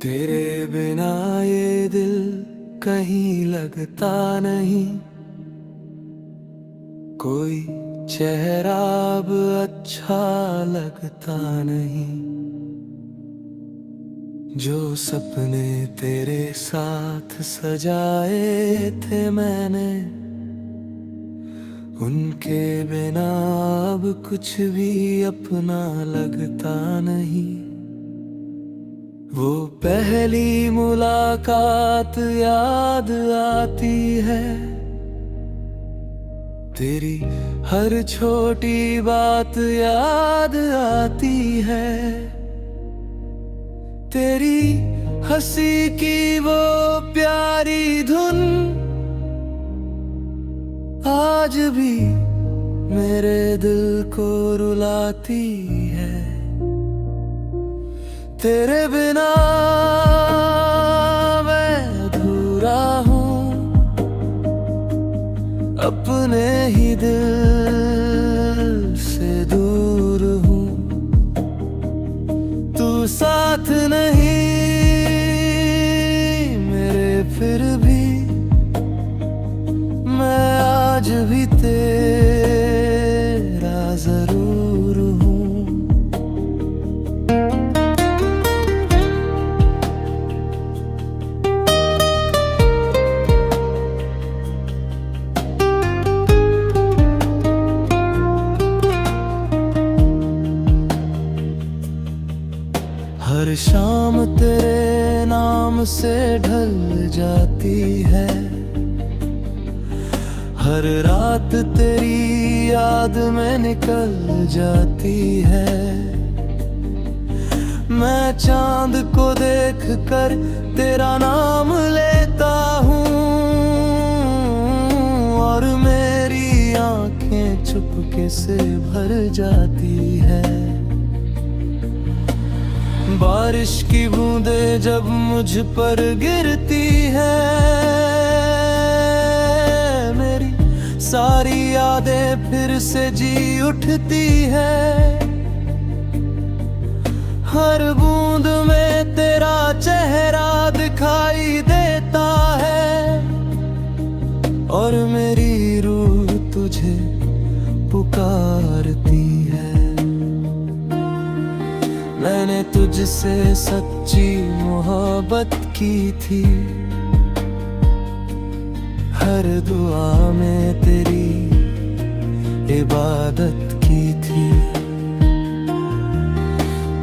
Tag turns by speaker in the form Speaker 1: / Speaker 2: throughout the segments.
Speaker 1: तेरे बिना ये दिल कहीं लगता नहीं, कोई चेहरा अब अच्छा लगता नहीं। जो सपने तेरे साथ सजाए थे मैंने, उनके बिना अब कुछ भी अपना लगता नहीं। वो पहली मुलाकात याद आती है, तेरी हर छोटी बात याद आती है। तेरी हंसी की वो प्यारी धुन आज भी मेरे दिल को रुलाती है। तेरे बिना मैं अधूरा हूँ, अपने ही दिल से दूर हूँ। तू साथ नहीं मेरे, फिर भी मैं आज भी तेरा जरूर हूँ। हर शाम तेरे नाम से ढल जाती है, हर रात तेरी याद में निकल जाती है। मैं चांद को देख कर तेरा नाम लेता हूँ, और मेरी आंखें चुपके से भर जाती है। बारिश की बूंदें जब मुझ पर गिरती है, मेरी सारी यादें फिर से जी उठती है। हर बूंद में तेरा चेहरा दिखाई देता है, और मेरी रूह तुझे पुकारती है। मैंने तुझसे सच्ची मोहब्बत की थी, हर दुआ में तेरी इबादत की थी।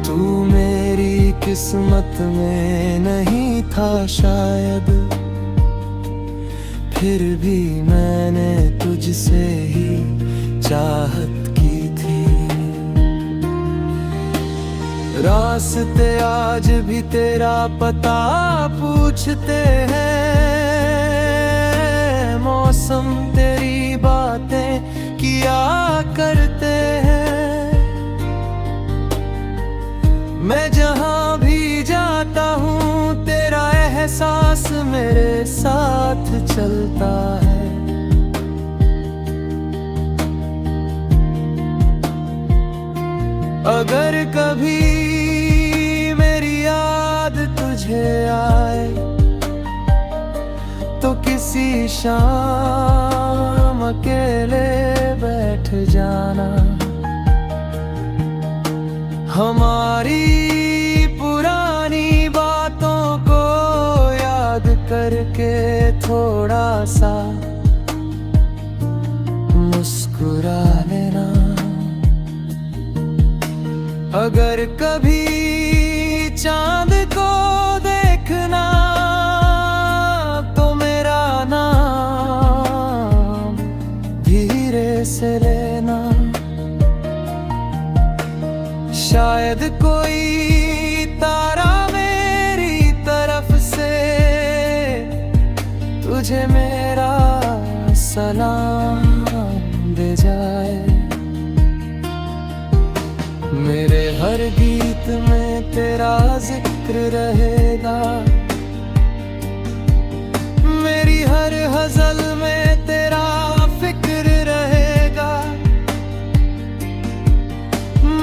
Speaker 1: तू मेरी किस्मत में नहीं था शायद, फिर भी मैंने तुझसे ही चाहत की थी। रास्ते आज भी तेरा पता पूछते हैं, मौसम तेरी बातें किया करते हैं। मैं जहां भी जाता हूँ तेरा एहसास मेरे साथ चलता है। अगर कभी मेरी याद तुझे आए, तो किसी शाम अकेले बैठ जाना। हमारी पुरानी बातों को याद करके थोड़ा सा मुस्कुरा लेना। अगर कभी चांद को देखना, तो मेरा नाम धीरे से लेना। शायद कोई तारा मेरी तरफ से तुझे मेरा सलाम दे जाए। मेरे हर गीत में तेरा जिक्र रहेगा, मेरी हर गजल में तेरा फिक्र रहेगा।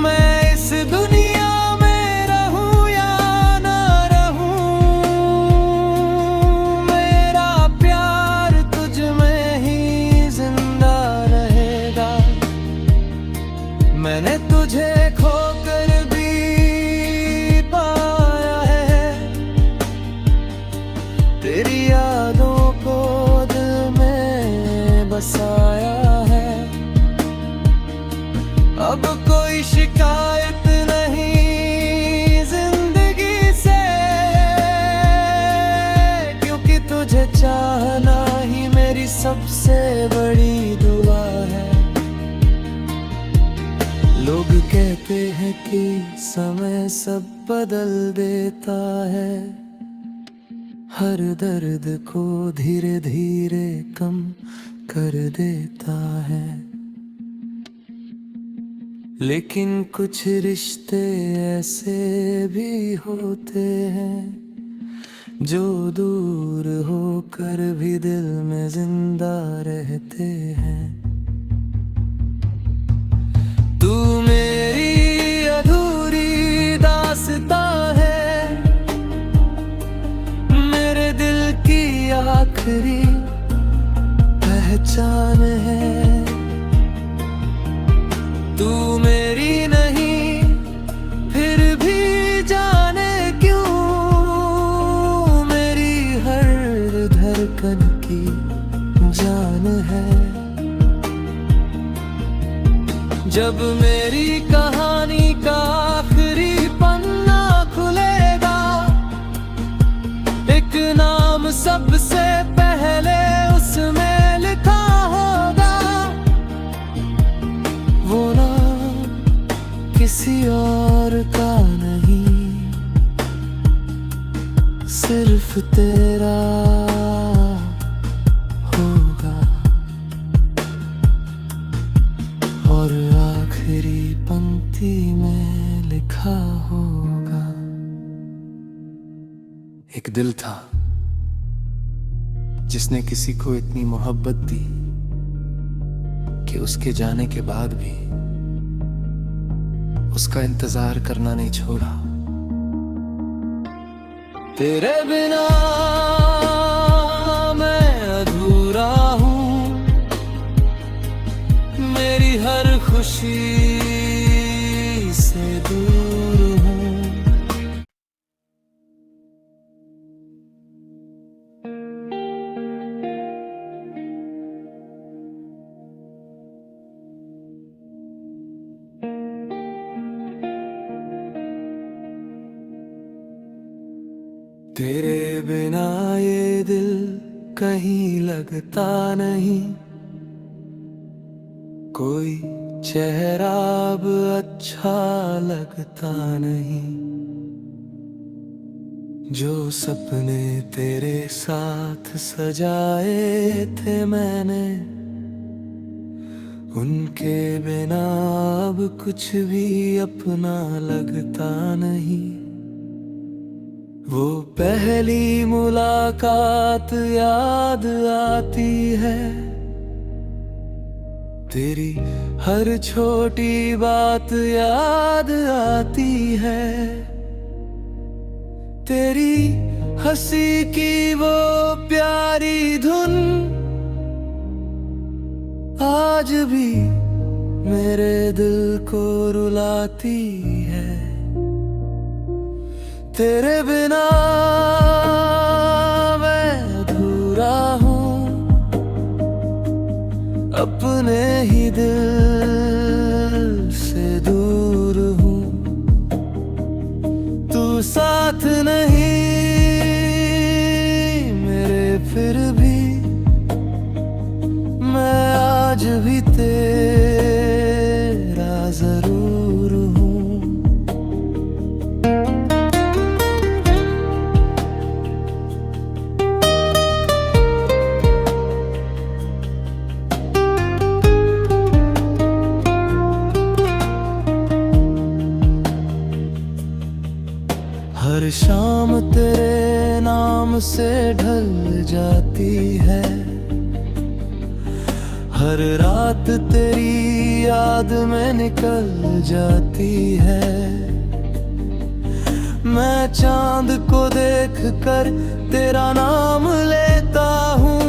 Speaker 1: मैं इस दुनिया में रहूं या ना रहूं, सबसे बड़ी दुआ है। लोग कहते हैं कि समय सब बदल देता है, हर दर्द को धीरे धीरे कम कर देता है। लेकिन कुछ रिश्ते ऐसे भी होते हैं जो दूर होकर भी दिल में जिंदा रहते हैं। तू मेरी अधूरी दास्तां है, मेरे दिल की आखिरी पहचान है। तू मेरी नहीं फिर भी जाने क्यों मेरी हर धड़कन की जान है। जब मेरी कहानी का आखिरी पन्ना खुलेगा, एक नाम सबसे पहले उसमें लिखा होगा। वो नाम किसी और का नहीं, सिर्फ तेरा होगा। और आखिरी पंक्ति में लिखा होगा। एक दिल था जिसने किसी को इतनी मोहब्बत दी कि उसके जाने के बाद भी उसका इंतजार करना नहीं छोड़ा। तेरे बिना मैं अधूरा हूँ, मेरी हर खुशी से दूर हूँ। तेरे बिना ये दिल कहीं लगता नहीं, कोई चेहरा अब अच्छा लगता नहीं। जो सपने तेरे साथ सजाए थे मैंने, उनके बिना अब कुछ भी अपना लगता नहीं। वो पहली मुलाकात याद आती है, तेरी हर छोटी बात याद आती है। तेरी हंसी की वो प्यारी धुन आज भी मेरे दिल को रुलाती है। तेरे बिना मैं अधूरा हूँ, अपने ही दिल से दूर हूँ। तू साथ नहीं मेरे फिर भी मैं आज भी तेरा जरूर हूँ। हर शाम तेरे नाम से ढल जाती है, हर रात तेरी याद में निकल जाती है। मैं चांद को देख कर तेरा नाम लेता हूँ,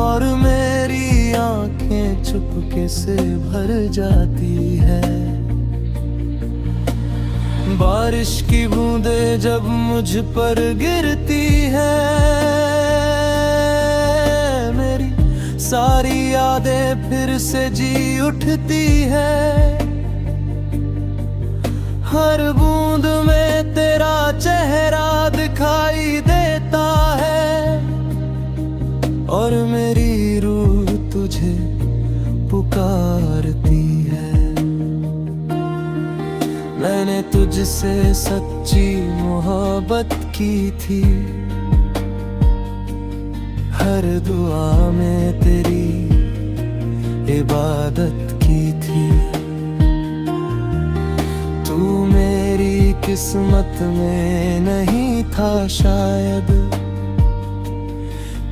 Speaker 1: और मेरी आंखें चुपके से भर जाती है। बारिश की बूंदें जब मुझ पर गिरती है, मेरी सारी यादें फिर से जी उठती है। हर बूंद में तेरा चेहरा दिखाई देता है, और मेरी रूह तुझे पुकारती है। मैंने तुझसे सच्ची मोहब्बत की थी, हर दुआ में तेरी इबादत की थी। तू मेरी किस्मत में नहीं था शायद,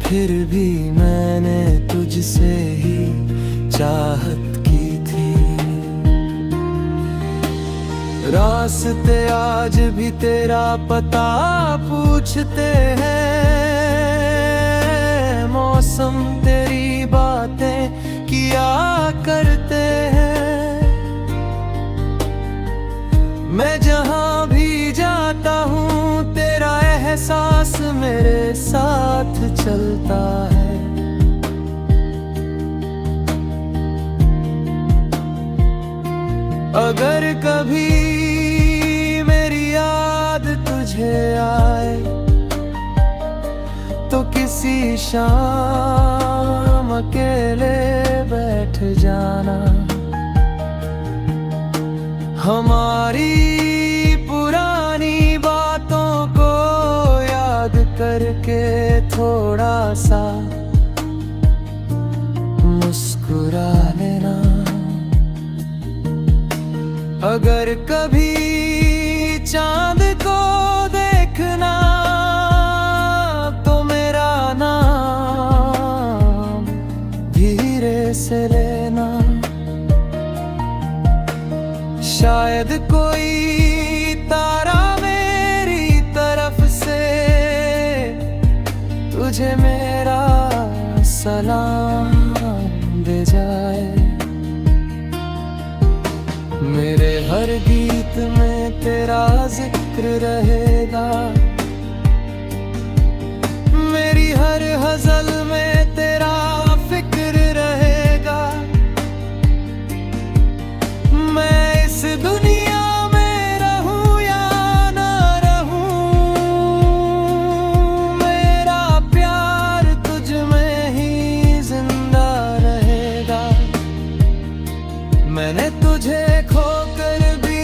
Speaker 1: फिर भी मैंने तुझसे ही चाहत की थी। रास्ते आज भी तेरा पता पूछते हैं, मौसम तेरी बातें किया करते हैं। मैं जहां भी जाता हूँ तेरा एहसास मेरे साथ चलता है। अगर कभी मेरी याद तुझे आए तो किसी शाम अकेले बैठ जाना, हमारी पुरानी बातों को याद करके थोड़ा सा मुस्कुरा लेना। अगर कभी चांद को देखना तो मेरा नाम धीरे से लेना। शायद कोई तारा मेरी तरफ से तुझे मेरा सलाम दे जाए। मेरे हर गीत में तेरा जिक्र रहेगा, मेरी हर गज़ल में तेरा फिक्र रहेगा। मैं इस दुनिया में रहूं या ना रहूं, मेरा प्यार तुझ में ही जिंदा रहेगा। मैंने तुझे खोकर भी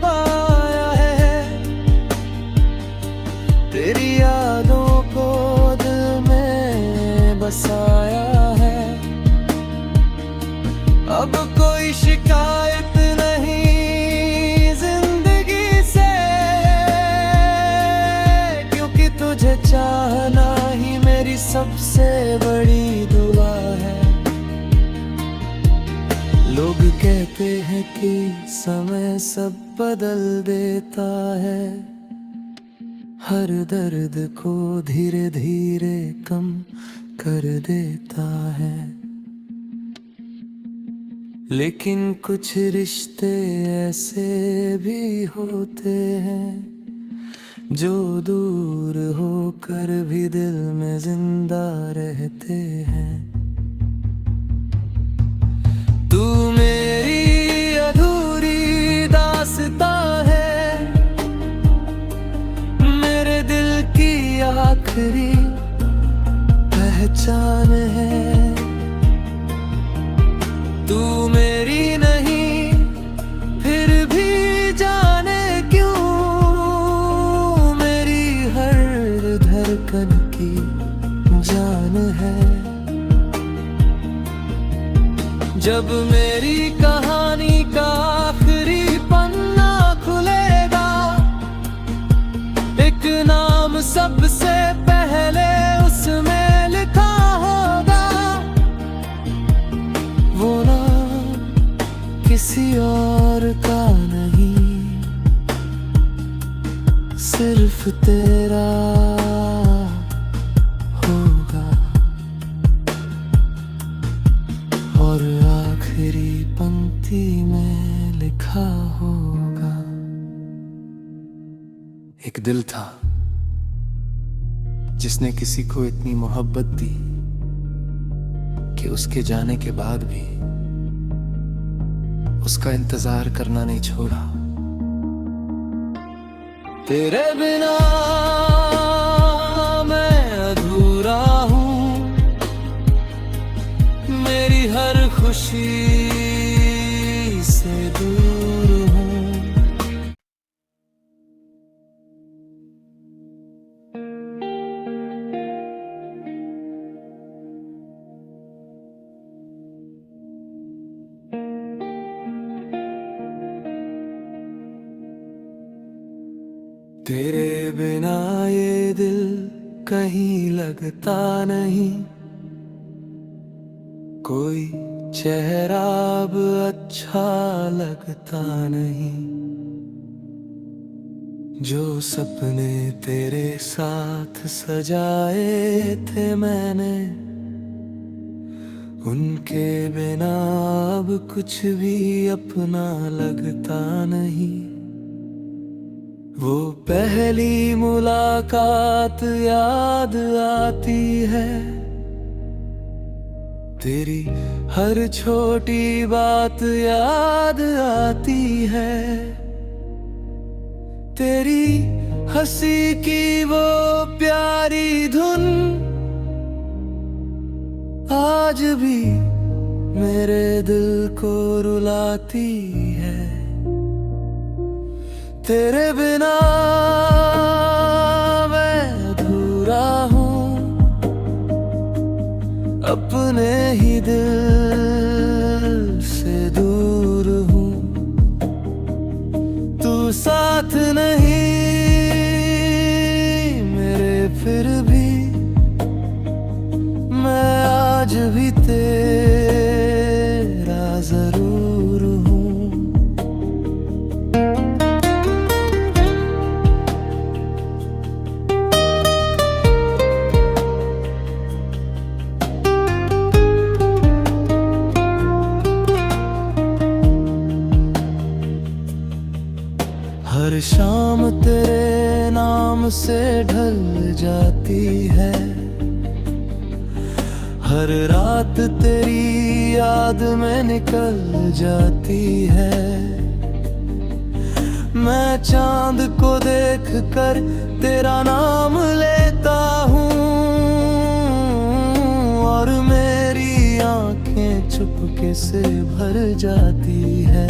Speaker 1: पाया है, तेरी यादों को दिल में बसाया है। अब कोई शिकायत नहीं जिंदगी से, क्योंकि तुझे चाहना ही मेरी सबसे बड़ी दुआ है। लोग कहते हैं कि समय सब बदल देता है, हर दर्द को धीरे धीरे कम कर देता है। लेकिन कुछ रिश्ते ऐसे भी होते हैं जो दूर होकर भी दिल में जिंदा रहते हैं। तू मेरी अधूरी दास्तां है, मेरे दिल की आखिरी पहचान है। तू मेरी नहीं फिर भी जाने क्यों मेरी हर धड़कन की जान है। जब मेरी कहानी का आखिरी पन्ना खुलेगा, एक नाम सबसे पहले उसमें लिखा होगा। वो नाम किसी और का नहीं, सिर्फ तेरा होगा। और आखिरी पंक्ति में लिखा होगा। एक दिल था जिसने किसी को इतनी मोहब्बत दी कि उसके जाने के बाद भी उसका इंतजार करना नहीं छोड़ा। तेरे बिना मैं अधूरा हूँ, खुशी से दूर हूँ। तेरे बिना ये दिल कहीं लगता नहीं, कोई चेहरा अब अच्छा लगता नहीं। जो सपने तेरे साथ सजाए थे मैंने, उनके बिना अब कुछ भी अपना लगता नहीं। वो पहली मुलाकात याद आती है, तेरी हर छोटी बात याद आती है। तेरी हंसी की वो प्यारी धुन आज भी मेरे दिल को रुलाती है। तेरे बिना मैं अधूरा हूँ, अपने ही दिल से दूर हूँ। तू साथ नहीं मेरे, फिर भी मैं आज भी तेरा जरूर हूँ। हर शाम तेरे नाम से ढल जाती है, हर रात तेरी याद में निकल जाती है। मैं चांद को देख कर तेरा नाम लेता हूँ, और मेरी आंखें चुपके से भर जाती है।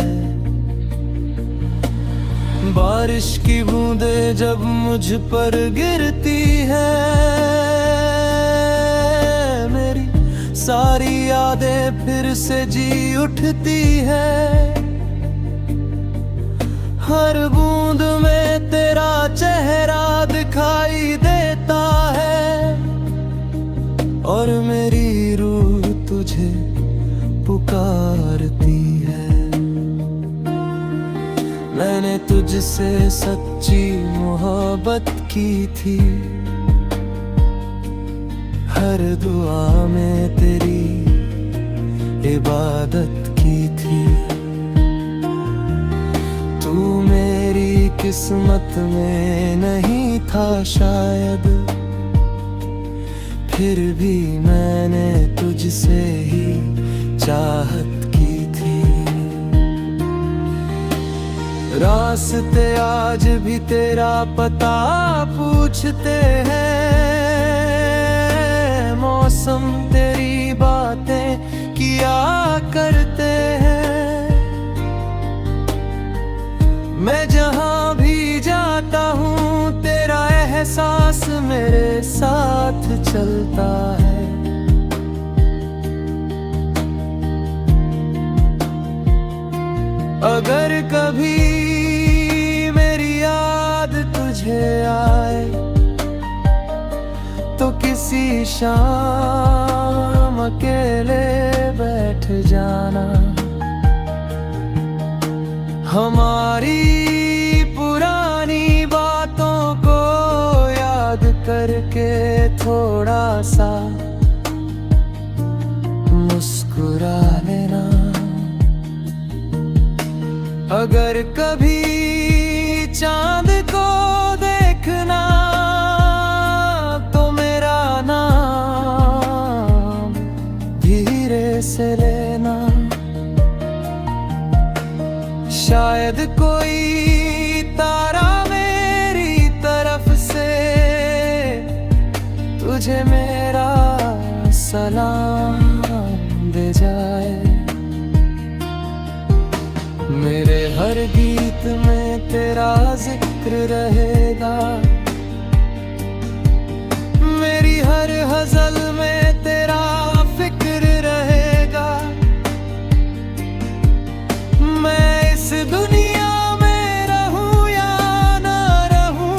Speaker 1: बारिश की बूंदें जब मुझ पर गिरती है, मेरी सारी यादें फिर से जी उठती है। हर बूंद में तेरा चेहरा दिखाई देता है, और मेरी रूह तुझे पुकारती है। मैंने तुझसे सच्ची मोहब्बत की थी, हर दुआ में तेरी इबादत की थी। तू मेरी किस्मत में नहीं था शायद, फिर भी मैंने तुझसे ही चाहत की थी। रास्ते आज भी तेरा पता पूछते हैं, मौसम तेरी बातें किया करते हैं। मैं जहां भी जाता हूँ तेरा एहसास मेरे साथ चलता है। अगर कभी मेरी याद तुझे आए, तो किसी शाम अकेले बैठ जाना। हमारी पुरानी बातों को याद करके थोड़ा सा मुस्कुरा लेना। अगर कभी चांद को देखना, तो मेरा नाम धीरे से लेना। शायद कोई तारा मेरी तरफ से तुझे मेरा सलाम दे जाए। बात में तेरा जिक्र रहेगा, मेरी हर गजल में तेरा फिक्र रहेगा। मैं इस दुनिया में रहूं या ना रहूं,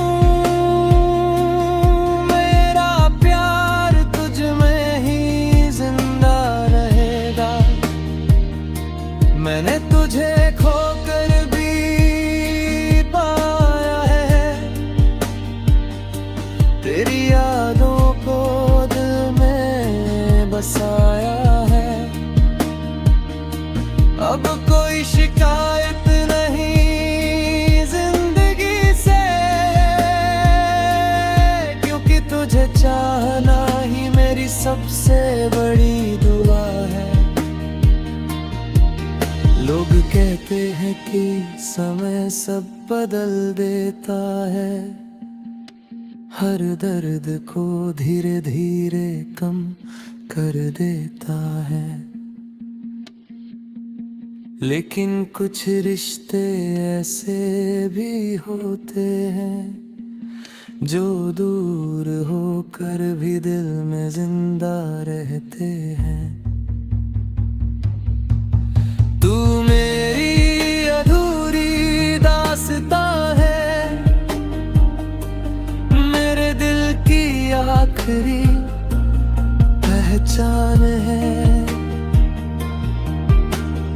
Speaker 1: मेरा प्यार तुझ में ही जिंदा रहेगा। मैंने तुझे खोकर भी पाया है, तेरी यादों को दिल में बसाया है। अब कोई शिकायत नहीं जिंदगी से, क्योंकि तुझे चाहना ही मेरी सबसे बड़ी दुआ है। लोग कहते हैं कि समय सब बदल देता है, हर दर्द को धीरे धीरे कम कर देता है। लेकिन कुछ रिश्ते ऐसे भी होते हैं जो दूर होकर भी दिल में जिंदा रहते हैं। तू मेरी अधूरी दास्तां है, मेरे दिल की आखिरी पहचान है।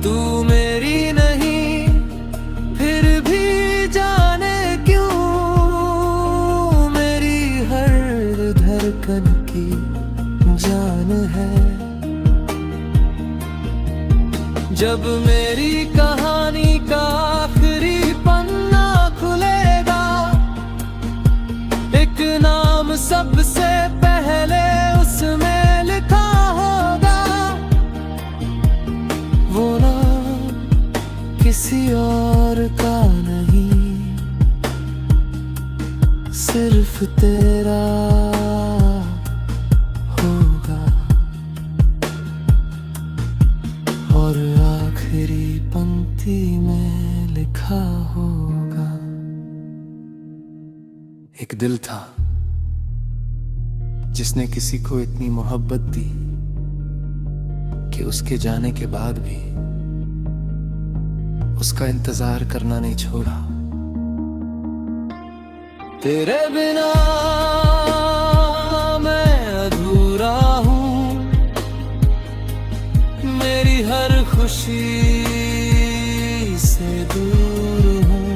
Speaker 1: तू मेरी नहीं फिर भी जाने क्यों, मेरी हर धड़कन की जान है। जब मेरी कहानी का आखिरी पन्ना खुलेगा, एक नाम सबसे पहले उसमें लिखा होगा। वो नाम किसी और का नहीं, सिर्फ तेरा होगा। और आखिरी पंक्ति में लिखा होगा। एक दिल था जिसने किसी को इतनी मोहब्बत दी कि उसके जाने के बाद भी उसका इंतजार करना नहीं छोड़ा। तेरे बिना मैं अधूरा हूँ, मेरी हर खुशी से दूर हूँ।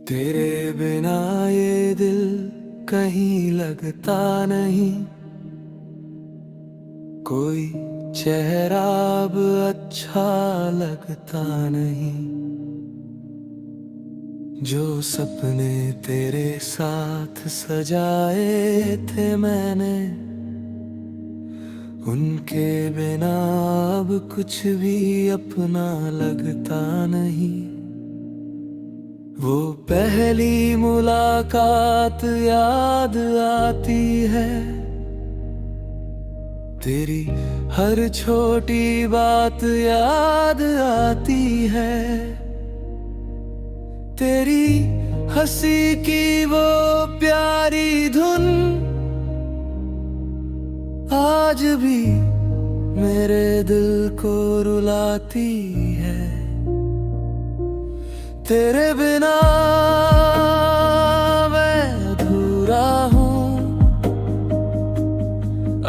Speaker 1: तेरे बिना ये दिल कहीं लगता नहीं, कोई चेहरा अब अच्छा लगता नहीं। जो सपने तेरे साथ सजाए थे मैंने, उनके बिना अब कुछ भी अपना लगता नहीं। वो पहली मुलाकात याद आती है, तेरी हर छोटी बात याद आती है। तेरी हंसी की वो प्यारी धुन आज भी मेरे दिल को रुलाती है। तेरे बिना मैं अधूरा हूँ,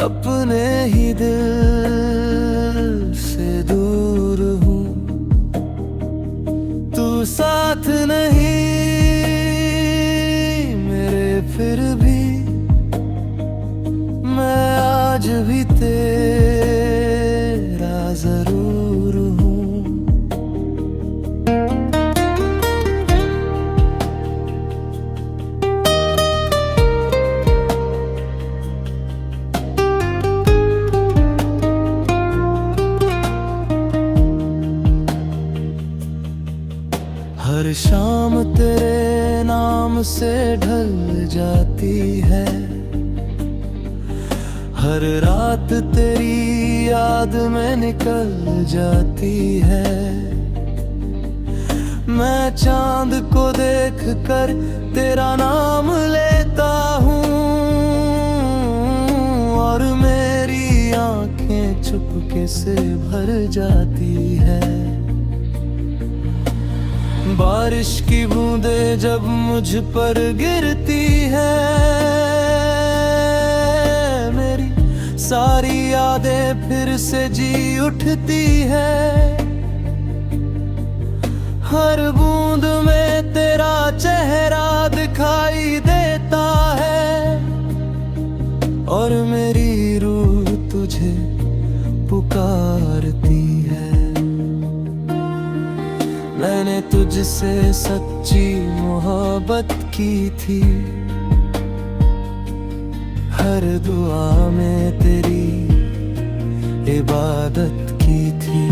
Speaker 1: अपने ही दिल से दूर हूँ। तू साथ नहीं मेरे, फिर भी मैं आज भी तेरा जरूर हूँ। हर शाम तेरे नाम से ढल जाती है, हर रात तेरी याद में निकल जाती है। मैं चांद को देख कर तेरा नाम लेता हूँ, और मेरी आंखें चुपके से भर जाती है। बारिश की बूंदें जब मुझ पर गिरती है, मेरी सारी यादें फिर से जी उठती है। हर बूंद में तेरा चेहरा दिखाई देता है, और मेरी रूह तुझे पुकारती है। मैंने तुझसे सच्ची मोहब्बत की थी, हर दुआ में तेरी इबादत की थी।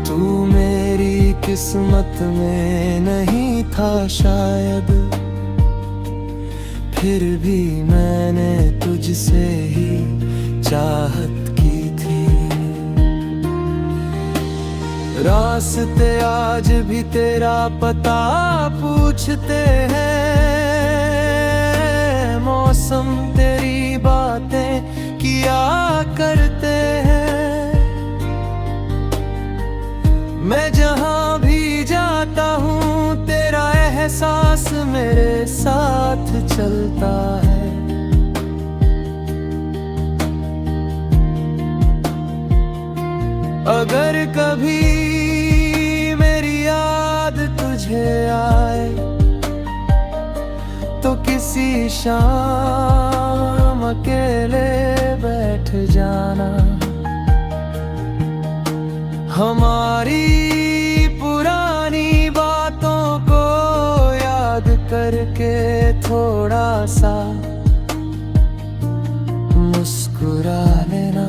Speaker 1: तू मेरी किस्मत में नहीं था शायद, फिर भी मैंने तुझसे ही चाहत की थी। रास्ते आज भी तेरा पता पूछते हैं, मौसम तेरी बातें किया करते हैं। मैं जहाँ भी जाता हूँ तेरा एहसास मेरे साथ चलता है। अगर कभी मेरी याद तुझे आए, तो किसी शाम अकेले बैठ जाना। हमारी पुरानी बातों को याद करके थोड़ा सा मुस्कुरा लेना।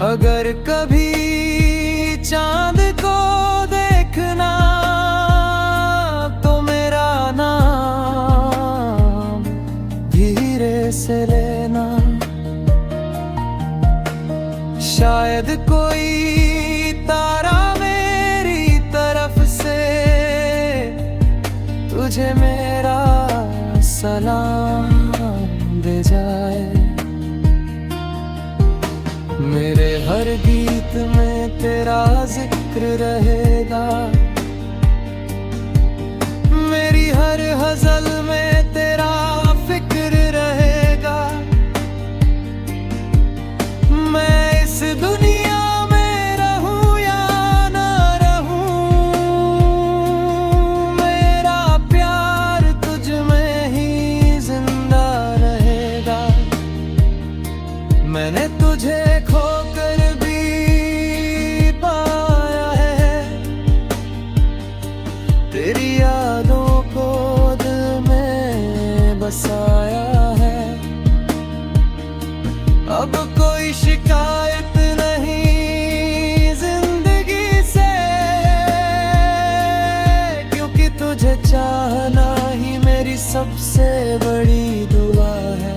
Speaker 1: अगर कभी चांद को देखना, तो मेरा नाम धीरे से लेना। शायद कोई तारा मेरी तरफ से तुझे मेरा सलाम दे जाए। मेरे हर गीत में तेरा जिक्र रहेगा, मेरी हर गजल में तेरा फिक्र रहेगा। मैं इस दुनिया में रहूं या ना रहूं, मेरा प्यार तुझ में ही जिंदा रहेगा। मैंने तुझे खोकर भी पाया है, तेरी यादों को दिल में बसाया है। अब कोई शिकायत नहीं जिंदगी से, क्योंकि तुझे चाहना ही मेरी सबसे बड़ी दुआ है।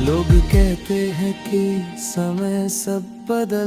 Speaker 1: लोग कहते हैं कि समय सब बदल